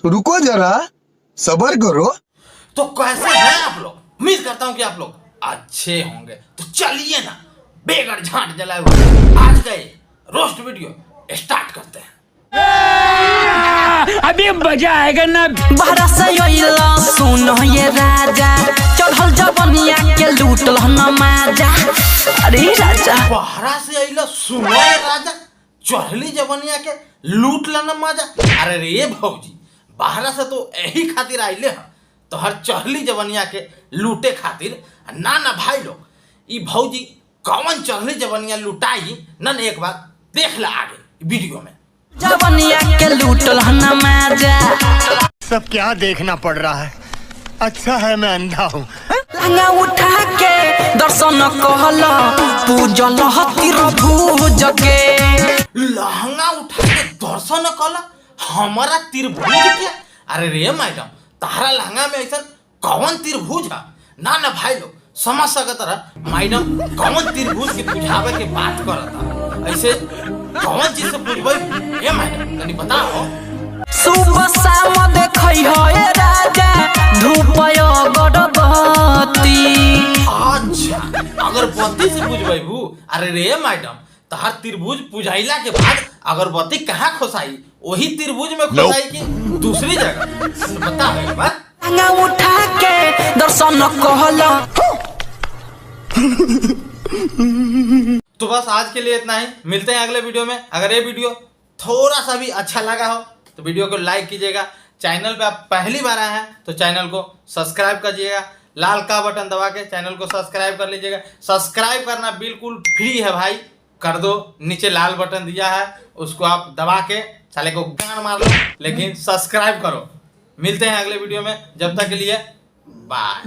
रुको जरा, सब्र करो। तो कैसे हैं आप लोग? उम्मीद करता हूँ कि आप लोग अच्छे होंगे। तो चलिए ना, बेगर झांट जलाए हुए आज का ये रोस्ट वीडियो स्टार्ट करते हैं। अभी मजा आएगा ना। बहरा से अइला सुनो ये राजा, चढ़ल जवनिया के लूटल न माजा। अरे राजा बहरा से अइला सुनो ये राजा, चढ़ली जवनिया के लूट लेना मजा। अरे रे भौजी, बहरा से तो यही खातिर आइले हैं, तो हर चढ़ली जवनिया के लूटे खातिर। ना ना भाई लोग, ई भौजी कौन चढ़ली जवनिया लुटाई नन एक बार देख ला आगे वीडियो में। जवनिया के लूटल न माजा। सब क्या देखना पड़ रहा है, अच्छा है मैं अंधा हूँ। लंगा उठा के दर्शन कहल पूजल त्रिभुज के। लहंगा उठा के दर्शन कला हमारा त्रिभुज के। अरे रे मैडम, तारा लहंगा में ऐसा कौन त्रिभुज है? ना ना भाई लोग समझ सकत रहा मैडम कौन त्रिभुज के बुझावे के बात करता। ऐसे कौन चीज से पूछबे ये मैडम तनी बताओ। सुबह शाम देखई हो ए राजा, धूप अगरबत्ती। अच्छा, अगरबत्ती से पूछबे बू? अरे रे मैडम, तहार त्रिभुज पुजाइला के बाद अगरबत्ती कहाँ खोसाई? वही त्रिभुज में खोसाई कि दूसरी जगह? बता एक बार। लंगा उठा के दर्शन कहल। तो बस आज के लिए इतना ही, मिलते हैं अगले वीडियो में। अगर ये वीडियो थोड़ा सा भी अच्छा लगा हो तो वीडियो को लाइक कीजिएगा। चैनल पे आप पहली बार आए हैं तो चैनल को सब्सक्राइब करिएगा। लाल का बटन दबा के चैनल को सब्सक्राइब कर लीजिएगा। सब्सक्राइब करना बिल्कुल फ्री है भाई, कर दो। नीचे लाल बटन दिया है, उसको आप दबा के साले को गान मार लो, लेकिन सब्सक्राइब करो। मिलते हैं अगले वीडियो में, जब तक के लिए बाय।